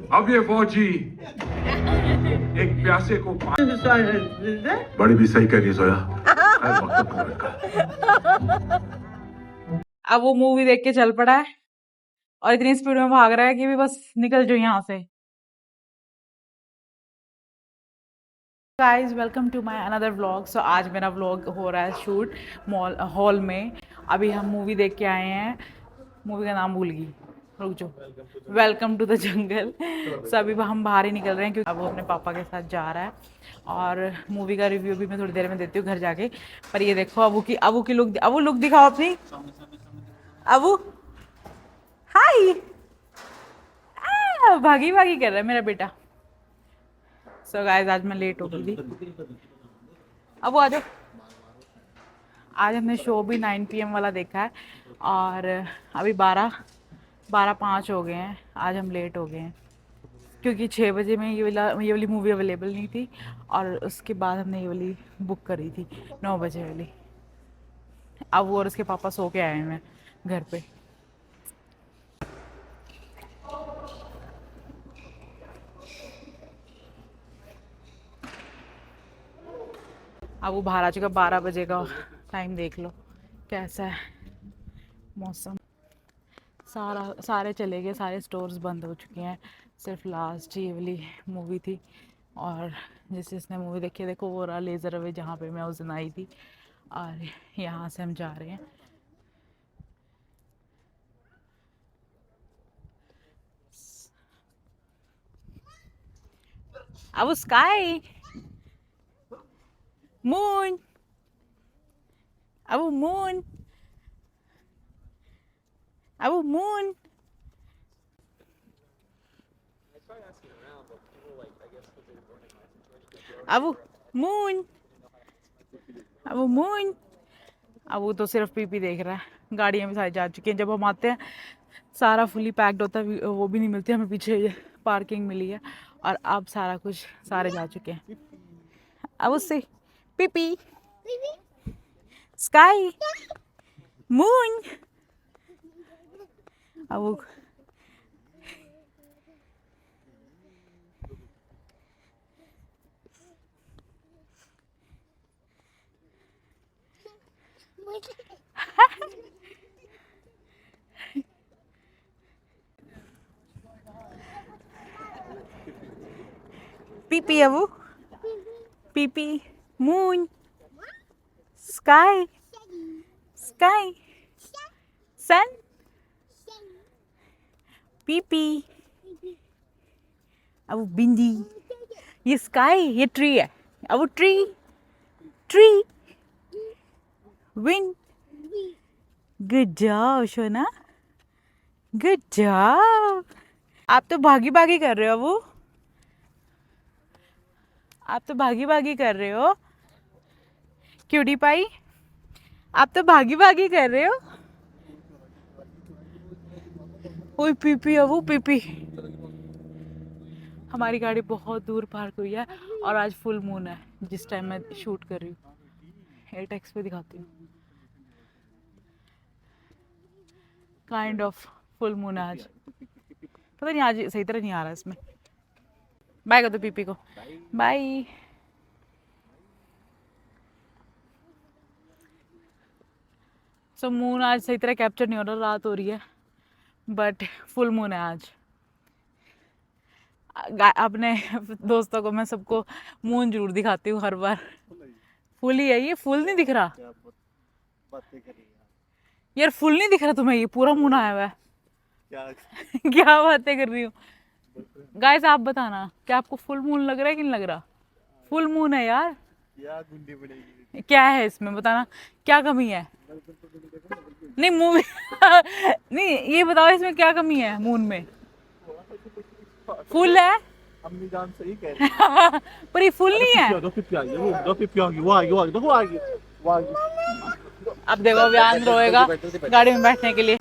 अब ये फौजी एक प्यासे को बड़ी भी सही कह रही है सोया। वक्त का लड़का। अब वो मूवी देख के चल पड़ा है और इतनी स्पीड में भाग रहा है कि भी बस निकल जाओ यहाँ से। Guys welcome to my another vlog. So आज मेरा व्लॉग हो रहा है शूट मॉल हॉल में। अभी हम मूवी देख के आए हैं, मूवी का नाम भूल गई, रुक जाओ, वेलकम टू द जंगल। सो अभी हम बाहर ही निकल रहे हैं क्योंकि अब वो अपने पापा के साथ जा रहा है और मूवी का रिव्यू भी मैं थोड़ी देर में देती हूँ घर जाके। पर ये देखो अबू की लुक, अबू लुक दिखाओ अपनी। अबू हाय, भागी भागी कर रहा है मेरा बेटा। सो गाइस आज मैं लेट हो गई थी। अब वो आ जाओ। आज हमने शो भी 9 PM वाला देखा है और अभी 12:05 हो गए हैं। आज हम लेट हो गए हैं क्योंकि 6 बजे में ये वाली मूवी अवेलेबल नहीं थी और उसके बाद हमने ये वाली बुक करी थी 9 बजे वाली। अब वो और उसके पापा सो के आए हैं घर पे। अब वो बाहर आ चुका, 12 बजे का टाइम देख लो कैसा है मौसम। सारे चले गए, सारे स्टोर्स बंद हो चुके हैं, सिर्फ लास्ट ये वाली मूवी थी। और जिसने मूवी देखी देखो वो रहा लेज़र अवे जहाँ पे मैं उस दिन आई थी और यहाँ से हम जा रहे हैं। अब स्काई मून, अब मून, अब मून, अब मून, अब मून। अब वो तो सिर्फ पीपी देख रहा है। गाड़ियाँ भी सारी जा चुकी हैं। जब हम आते हैं सारा फुली पैक्ड होता है, वो भी नहीं मिलती हमें। पीछे पार्किंग मिली है और अब सारे जा चुके हैं। अब उससे पीपी, स्काई, मून। अब वो पीपी, अब पीपी, मून, स्काई, स्काई, सन, पीपी, अब बिंदी। ये स्काई, ये ट्री है। अब tree, tree, wind. Good job Shona, good job. आप तो भागी भागी कर रहे हो वो, आप तो भागी भागी कर रहे हो क्यूटी पाई, आप तो भागी भागी कर रहे हो। ओए पीपी, अब वो पीपी। हमारी गाड़ी बहुत दूर पार्क हुई है और आज फुल मून है जिस टाइम मैं शूट कर रही हूँ। एयरटेक्स पे दिखाती हूँ, काइंड ऑफ फुल मून है आज। पता नहीं आज सही तरह नहीं आ रहा इसमें। बाय कर दो पीपी को, बाय। सो मून आज सही तरह कैप्चर नहीं हो रहा, रात हो रही है बट फुल मून है आज। अपने दोस्तों को मैं सबको मून जरूर दिखाती हूँ हर बार। फुल ही है ये, फुल नहीं दिख रहा यार, फुल नहीं दिख रहा तुम्हें? ये पूरा मून आया हुआ है। क्या बातें कर रही हूँ गाइस, आप बताना क्या आपको फुल मून लग रहा है कि नहीं लग रहा? फुल मून है यार। क्या है इसमें बताना, क्या कमी है? नहीं मूवी नहीं, ये बताओ इसमें क्या कमी है मून में? फुल है। अम्मी जान सही कह रही है। पर ये फुल नहीं है। दो पिप्पी आ गई, दो पिप्पी आ गई, वो आ गई, वो आ गई, देखो आ गई, वो आ गई। अब देखो व्यान रोएगा गाड़ी में बैठने के लिए।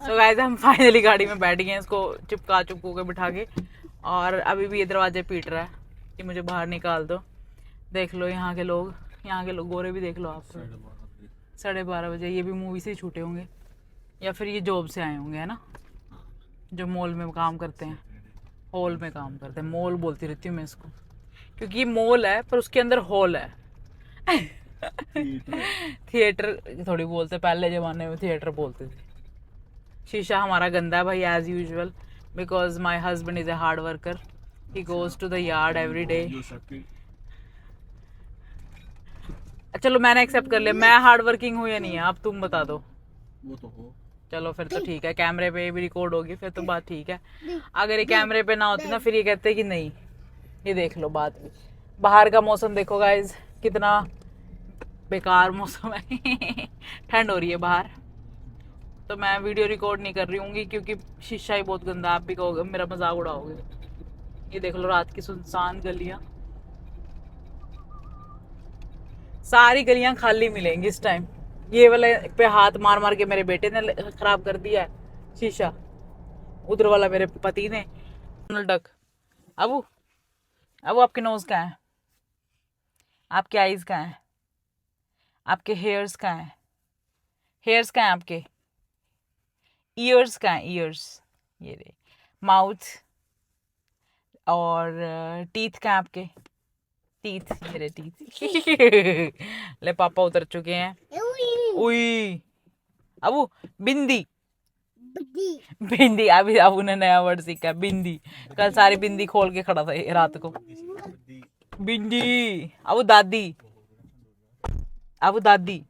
सो गाइस हम फाइनली गाड़ी में बैठ गए हैं, इसको चिपकू के बिठा के। और अभी भी ये दरवाजे पीट रहा है कि मुझे बाहर निकाल दो। देख लो यहाँ के लोग गोरे भी देख लो आप। 12:30 बजे ये भी मूवी से छूटे होंगे या फिर ये जॉब से आए होंगे, है ना, जो मॉल में काम करते हैं। हॉल में काम करते हैं, मॉल बोलती रहती हूँ मैं इसको, क्योंकि ये मॉल है पर उसके अंदर हॉल है। थिएटर थोड़ी बोलते, पहले जमाने में थिएटर बोलते थे। शीशा हमारा गंदा है भाई as usual, because my husband is a hard worker, he goes to the yard every day. चलो मैंने एक्सेप्ट कर लिया, मैं हार्ड वर्किंग हूँ या नहीं है, अब तुम बता दो। वो तो हो। चलो फिर तो ठीक है, कैमरे पे भी रिकॉर्ड होगी फिर तो बात ठीक है। अगर ये कैमरे पे ना होती ना फिर ये कहते कि नहीं। ये देख लो बात भी, बाहर का मौसम देखो गाइज कितना बेकार मौसम है। ठंड हो रही है बाहर, तो मैं वीडियो रिकॉर्ड नहीं कर रही हूँगी क्योंकि शीशा ही बहुत गंदा, आप भी कहोगे मेरा मजाक उड़ाओगे। ये देख लो रात की सुनसान गलियां, सारी गलियां खाली मिलेंगी इस टाइम। ये वाले पे हाथ मार मार के मेरे बेटे ने खराब कर दिया है शीशा, उधर वाला मेरे पति ने। डक अबू, अबू आपके नोज कहाँ है, आपके आईज कहाँ है, आपके हेयर्स कहाँ है, हेयर्स कहाँ है आपके, ईयर्स कहाँ है, ईयर्स ये रे, माउथ और टीथ कहाँ है आपके, टीथ ये रे टीथ। ले पापा उतर चुके हैं। उई अबू बिंदी, बिंदी अभी अबू ने नया वर्ड सीखा बिंदी, कल सारी बिंदी खोल के खड़ा था रात को। बिंदी अबू दादी, अबू दादी।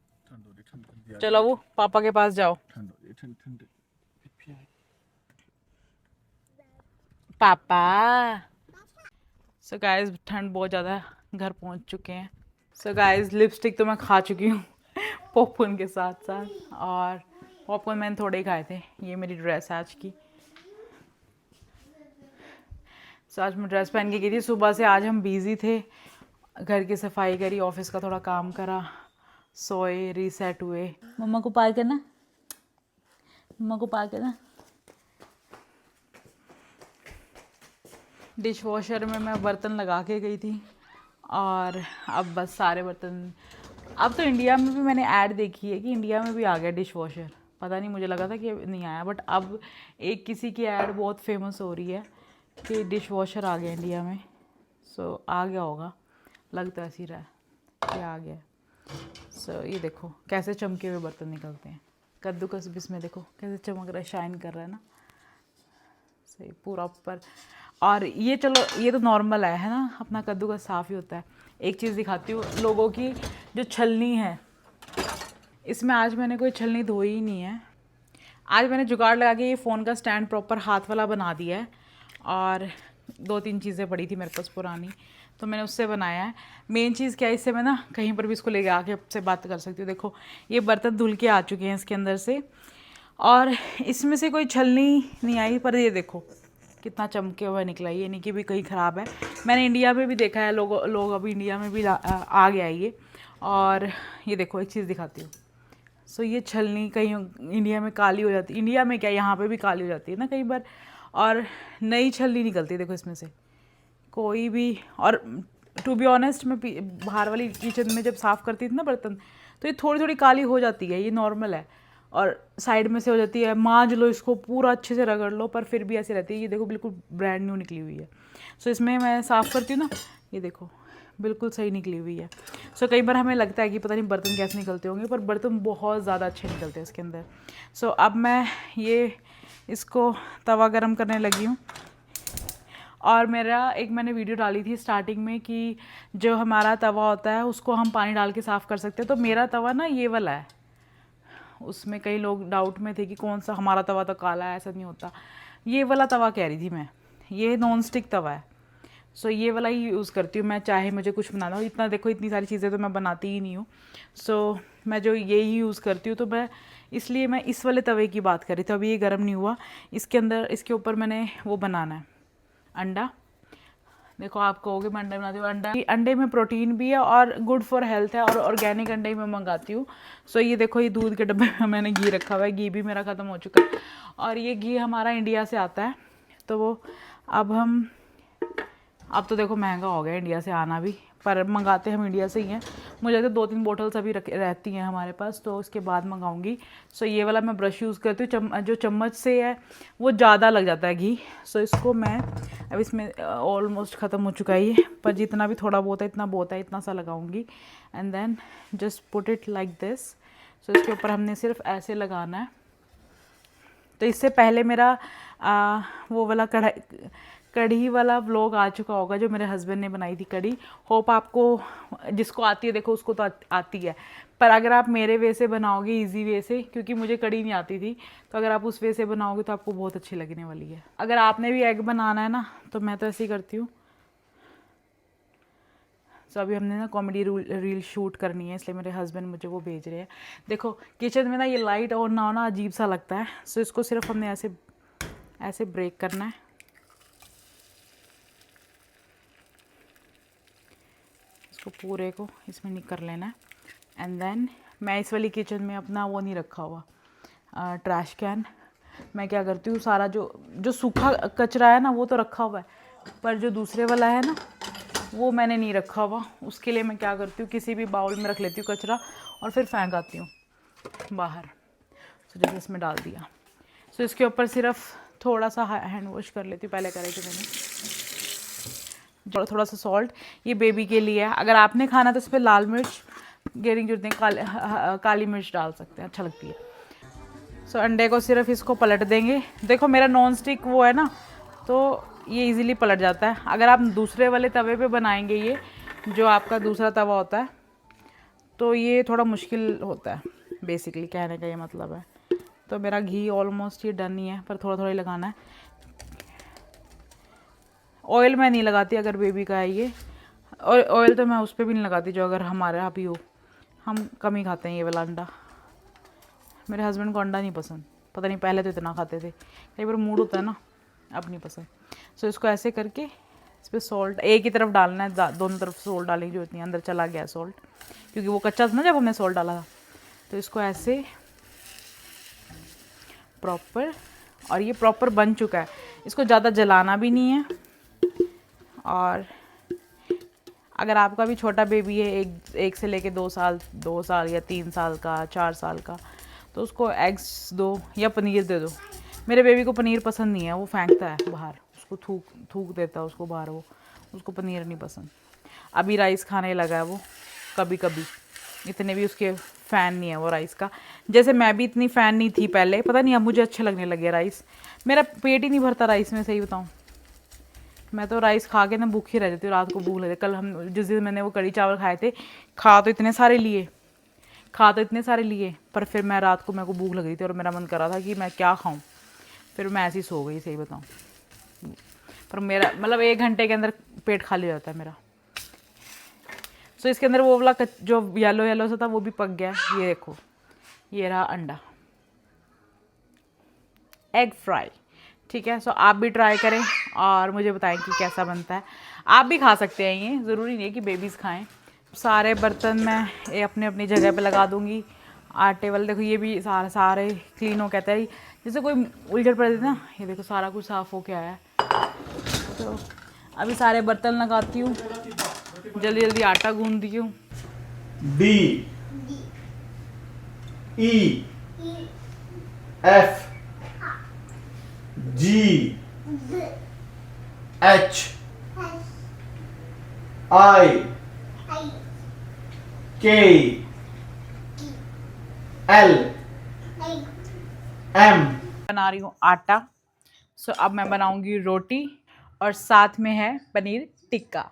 चलो अबू पापा के पास जाओ। पापा। सो गाइस ठंड बहुत ज़्यादा है, घर पहुंच चुके हैं। सो गाइस लिपस्टिक तो मैं खा चुकी हूँ पॉपकॉर्न के साथ साथ, और पॉपकॉर्न मैंने थोड़े ही खाए थे। ये मेरी ड्रेस है आज की। सो आज मैं ड्रेस पहन के गई थी सुबह से, आज हम बिज़ी थे, घर की सफाई करी, ऑफिस का थोड़ा काम करा, सोए, रीसेट हुए। मम्मा को पार करना, मम्मा को पार करना। डिश वॉशर में मैं बर्तन लगा के गई थी, और अब बस सारे बर्तन, अब तो इंडिया में भी मैंने ऐड देखी है कि इंडिया में भी आ गया डिश वॉशर, पता नहीं मुझे लगा था कि नहीं आया, बट अब एक किसी की ऐड बहुत फेमस हो रही है कि डिश वॉशर आ गया इंडिया में। सो आ गया होगा, लग तो ऐसे ही रहा है कि आ गया। सो ये देखो कैसे चमके हुए बर्तन निकलते हैं, कद्दूकस भी इसमें देखो कैसे चमक रहा है, शाइन कर रहा है ना, सही पूरा ऊपर। और ये चलो ये तो नॉर्मल है ना, अपना कद्दूकस साफ़ ही होता है। एक चीज़ दिखाती हूँ लोगों की, जो छलनी है, इसमें आज मैंने कोई छलनी धोई ही नहीं है। आज मैंने जुगाड़ लगा के ये फ़ोन का स्टैंड प्रॉपर हाथ वाला बना दिया है, और 2-3 चीज़ें पड़ी थी मेरे पास पुरानी, तो मैंने उससे बनाया है। मेन चीज़ क्या है, इससे मैं ना कहीं पर भी इसको ले आके आपसे बात कर सकती हूँ। देखो ये बर्तन धुल के आ चुके हैं इसके अंदर से, और इसमें से कोई छलनी नहीं आई, पर ये देखो कितना चमके हुआ निकला, ये नहीं कि भी कहीं ख़राब है। मैंने इंडिया में भी देखा है, लोग अभी इंडिया में भी आ गया ये। और ये देखो एक चीज़ दिखाती हूँ। सो ये छलनी कहीं इंडिया में काली हो जाती, इंडिया में क्या यहाँ पे भी काली हो जाती है ना कई बार, और नई छलनी निकलती है देखो इसमें से कोई भी। और टू बी ऑनेस्ट मैं बाहर वाली किचन में जब साफ़ करती थी ना बर्तन, तो ये थोड़ी थोड़ी काली हो जाती है, ये नॉर्मल है, और साइड में से हो जाती है, मांज लो इसको पूरा अच्छे से रगड़ लो, पर फिर भी ऐसी रहती है। ये देखो बिल्कुल ब्रांड न्यू निकली हुई है। सो इसमें मैं साफ़ करती हूँ ना, ये देखो बिल्कुल सही निकली हुई है। सो कई बार हमें लगता है कि पता नहीं बर्तन कैसे निकलते होंगे, पर बर्तन बहुत ज़्यादा अच्छे निकलते हैं इसके अंदर। सो अब मैं ये इसको तवा गरम करने लगी हूँ। और मेरा एक मैंने वीडियो डाली थी स्टार्टिंग में कि जो हमारा तवा होता है उसको हम पानी डाल के साफ़ कर सकते हैं, तो मेरा तवा ना ये वाला है। उसमें कई लोग डाउट में थे कि कौन सा, हमारा तवा तो काला है, ऐसा नहीं होता। ये वाला तवा कह रही थी मैं, ये नॉन स्टिक तवा है। सो ये वाला ही यूज़ करती हूँ मैं, चाहे मुझे कुछ बनाना हो। इतना देखो इतनी सारी चीज़ें तो मैं बनाती ही नहीं हूँ, सो मैं जो ये ही यूज़ करती हूँ, तो मैं इसलिए मैं इस वाले तवे की बात कर रही थी। अभी ये गर्म नहीं हुआ, इसके अंदर इसके ऊपर मैंने वो बनाना है अंडा। देखो आप कहोगे मैं अंडा बनाती हूँ, अंडे में प्रोटीन भी है और गुड फॉर हेल्थ है, और ऑर्गेनिक अंडे ही मैं मंगाती हूँ। सो ये देखो ये दूध के डब्बे में मैंने घी रखा हुआ है, घी भी मेरा ख़त्म हो चुका है, और ये घी हमारा इंडिया से आता है। तो वो अब तो देखो महंगा हो गया इंडिया से आना भी, पर मंगाते हम इंडिया से ही हैं। मुझे लगता है 2-3 बोतल्स अभी रहती हैं हमारे पास, तो उसके बाद मंगाऊंगी। सो ये वाला मैं ब्रश यूज़ करती हूँ। जो चम्मच से है वो ज़्यादा लग जाता है घी। सो इसको मैं अब इसमें ऑलमोस्ट ख़त्म हो चुका है ये, पर जितना भी थोड़ा बहुत है, इतना बहुत है, इतना सा लगाऊंगी। And then just put it like this. So इसके ऊपर हमने सिर्फ ऐसे लगाना है। तो इससे पहले मेरा वो वाला कढ़ी वाला व्लॉग आ चुका होगा जो मेरे हस्बैंड ने बनाई थी कढ़ी। होप आपको, जिसको आती है देखो उसको तो आती है, पर अगर आप मेरे वे से बनाओगे, इजी वे से, क्योंकि मुझे कढ़ी नहीं आती थी, तो अगर आप उस वे से बनाओगे तो आपको बहुत अच्छी लगने वाली है। अगर आपने भी एग बनाना है ना, तो मैं तो ऐसे ही करती हूँ। सो अभी हमने ना कॉमेडी रील शूट करनी है, इसलिए मेरे हस्बैंड मुझे वो भेज रहे हैं। देखो किचन में ना ये लाइट ऑन ना होना अजीब सा लगता है। सो इसको सिर्फ हमने ऐसे ब्रेक करना है। इसको पूरे को इसमें नहीं कर लेना है। एंड देन मैं इस वाली किचन में अपना वो नहीं रखा हुआ ट्रैश कैन। मैं क्या करती हूँ, सारा जो सूखा कचरा है ना वो तो रखा हुआ है, पर जो दूसरे वाला है ना वो मैंने नहीं रखा हुआ। उसके लिए मैं क्या करती हूँ, किसी भी बाउल में रख लेती हूँ कचरा और फिर फेंक आती हूँ बाहर। सो जैसे इसमें डाल दिया। सो इसके ऊपर सिर्फ थोड़ा सा हैंड वॉश कर लेती हूँ, पहले करे थे मैंने। थोड़ा सा सॉल्ट, ये बेबी के लिए है। अगर आपने खाना तो इस पर लाल मिर्च, गेरी की जरूरत नहीं, काली मिर्च डाल सकते हैं, अच्छा लगती है। सो अंडे को सिर्फ इसको पलट देंगे। देखो मेरा नॉन स्टिक वो है ना, तो ये इजीली पलट जाता है। अगर आप दूसरे वाले तवे पे बनाएंगे, ये जो आपका दूसरा तवा होता है, तो ये थोड़ा मुश्किल होता है, बेसिकली कहने का ये मतलब है। तो मेरा घी ऑलमोस्ट ये डन ही है, पर थोड़ा थोड़ा ही लगाना है। ऑयल मैं नहीं लगाती अगर बेबी का है ये, और ऑयल तो मैं उस पर भी नहीं लगाती जो अगर हमारे यहाँ भी हो। हम कम ही खाते हैं ये वाला अंडा। मेरे हस्बैंड को अंडा नहीं पसंद, पता नहीं, पहले तो इतना खाते थे, कई बार मूड होता है ना, अब नहीं पसंद। सो इसको ऐसे करके इस पर सॉल्ट एक ही तरफ डालना है, दोनों तरफ सॉल्ट डालने की जरूरत नहीं है। अंदर चला गया सॉल्ट, क्योंकि वो कच्चा था ना जब हमने सॉल्ट डाला था। तो इसको ऐसे प्रॉपर, और ये प्रॉपर बन चुका है। इसको ज़्यादा जलाना भी नहीं है। और अगर आपका भी छोटा बेबी है, एक से लेके 2 साल या 3 साल का, 4 साल का, तो उसको एग्स दो या पनीर दे दो। मेरे बेबी को पनीर पसंद नहीं है, वो फेंकता है बाहर, उसको थूक देता है उसको बाहर, वो उसको पनीर नहीं पसंद। अभी राइस खाने लगा है वो, कभी कभी, इतने भी उसके फ़ैन नहीं है वो राइस का। जैसे मैं भी इतनी फ़ैन नहीं थी पहले, पता नहीं अब मुझे अच्छे लगने लगे राइस। मेरा पेट ही नहीं भरता राइस में, सही बताऊँ। मैं तो राइस खा के ना भूखी रह जाती हूँ, रात को भूख लगे। कल हम जिस दिन मैंने वो कढ़ी चावल खाए थे, खा तो इतने सारे लिए, पर फिर मैं रात को, मेरे को भूख लग रही थी और मेरा मन कर रहा था कि मैं क्या खाऊं, फिर मैं ऐसी सो गई, सही बताऊं। पर मेरा मतलब 1 घंटे के अंदर पेट खाली हो जाता है मेरा। सो इसके अंदर वो वाला जो येलो सा था वो भी पक गया। ये देखो, ये रहा अंडा, एग फ्राई। ठीक है, सो आप भी ट्राई करें और मुझे बताएं कि कैसा बनता है। आप भी खा सकते हैं, ये ज़रूरी नहीं है कि बेबीज़ खाएं। सारे बर्तन मैं अपने अपनी जगह पे लगा दूंगी। आटे वाले देखो, ये भी सारे क्लीन हो, कहता है जैसे कोई उलझड़ पड़े थे ना, ये देखो सारा कुछ साफ़ हो के आया है। तो अभी सारे बर्तन लगाती हूँ, जल्दी जल्दी आटा गूंदती हूँ। D E F G H I K L M। बना रही हूँ आटा। सो अब मैं बनाऊंगी रोटी, और साथ में है पनीर टिक्का।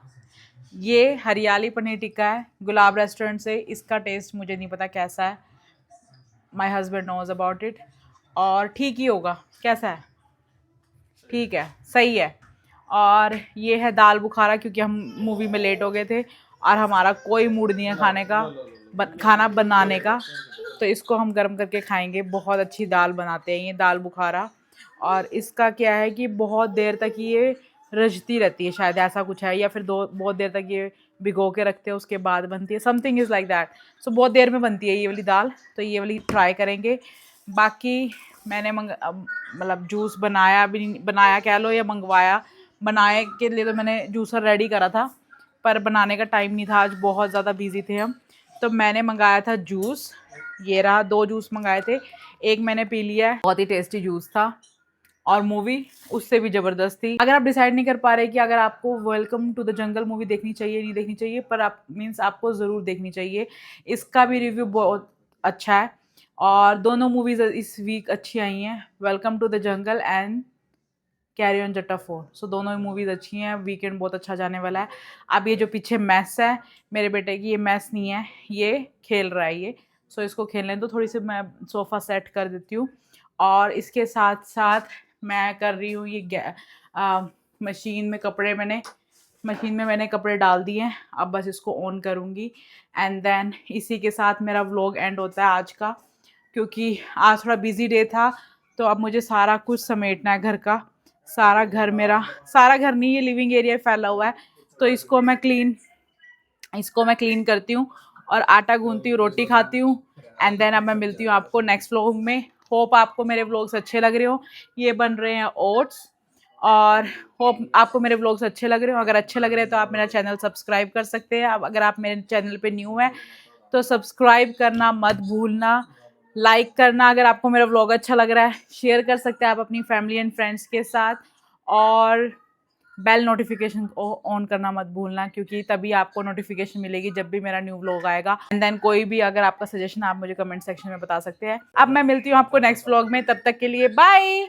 ये हरियाली पनीर टिक्का है, गुलाब रेस्टोरेंट से। इसका टेस्ट मुझे नहीं पता कैसा है, my husband knows about it, और ठीक ही होगा। कैसा है? ठीक है, सही है। और ये है दाल बुखारा, क्योंकि हम मूवी में लेट हो गए थे और हमारा कोई मूड नहीं है खाना बनाने का, तो इसको हम गर्म करके खाएंगे। बहुत अच्छी दाल बनाते हैं ये दाल बुखारा, और इसका क्या है कि बहुत देर तक ये रजती रहती है, शायद ऐसा कुछ है, या फिर बहुत देर तक ये भिगो के रखते हैं, उसके बाद बनती है, समथिंग इज़ लाइक दैट। सो बहुत देर में बनती है ये वाली दाल, तो ये वाली ट्राई करेंगे। बाकी मैंने मतलब जूस बनाया कह लो या मंगवाया। बनाए के लिए तो मैंने जूसर रेडी करा था, पर बनाने का टाइम नहीं था, आज बहुत ज़्यादा बिजी थे हम। तो मैंने मंगाया था जूस, ये रहा, 2 जूस मंगाए थे, एक मैंने पी लिया है, बहुत ही टेस्टी जूस था। और मूवी उससे भी ज़बरदस्त थी। अगर आप डिसाइड नहीं कर पा रहे कि अगर आपको Welcome to the Jungle movie देखनी चाहिए नहीं देखनी चाहिए, पर आप मीन्स आपको ज़रूर देखनी चाहिए, इसका भी रिव्यू बहुत अच्छा है। और दोनों मूवीज़ इस वीक अच्छी आई हैं, Welcome to the Jungle and Carry On Jatta 4। सो दोनों ही मूवीज़ अच्छी हैं, वीकेंड बहुत अच्छा जाने वाला है। अब ये जो पीछे मैस है मेरे बेटे की, ये मैस नहीं है, ये खेल रहा है ये। सो इसको खेलने दो, थोड़ी सी मैं सोफ़ा सेट कर देती हूँ। और इसके साथ साथ मैं कर रही हूँ ये मशीन में मैंने कपड़े डाल दिए हैं, अब बस इसको ऑन करूँगी। एंड देन इसी के साथ मेरा व्लॉग एंड होता है आज का, क्योंकि आज थोड़ा बिजी डे था। तो अब मुझे सारा कुछ समेटना है घर का, सारा घर नहीं, ये लिविंग एरिया फैला हुआ है, तो इसको मैं क्लीन करती हूँ और आटा गूंथती हूँ, रोटी खाती हूँ। एंड देन अब मैं मिलती हूँ आपको नेक्स्ट व्लॉग में। होप आपको मेरे व्लॉग्स अच्छे लग रहे हो। ये बन रहे हैं ओट्स, और होप आपको मेरे व्लॉग्स अच्छे लग रहे हो। अगर अच्छे लग रहे हैं तो आप मेरा चैनल सब्सक्राइब कर सकते हैं। अब अगर आप मेरे चैनल पे न्यू है तो सब्सक्राइब करना मत भूलना, लाइक करना अगर आपको मेरा व्लॉग अच्छा लग रहा है, शेयर कर सकते हैं आप अपनी फैमिली एंड फ्रेंड्स के साथ, और बेल नोटिफिकेशन को ऑन करना मत भूलना, क्योंकि तभी आपको नोटिफिकेशन मिलेगी जब भी मेरा न्यू व्लॉग आएगा। एंड देन कोई भी अगर आपका सजेशन आप मुझे कमेंट सेक्शन में बता सकते हैं। अब मैं मिलती हूँ आपको नेक्स्ट व्लॉग में, तब तक के लिए बाय।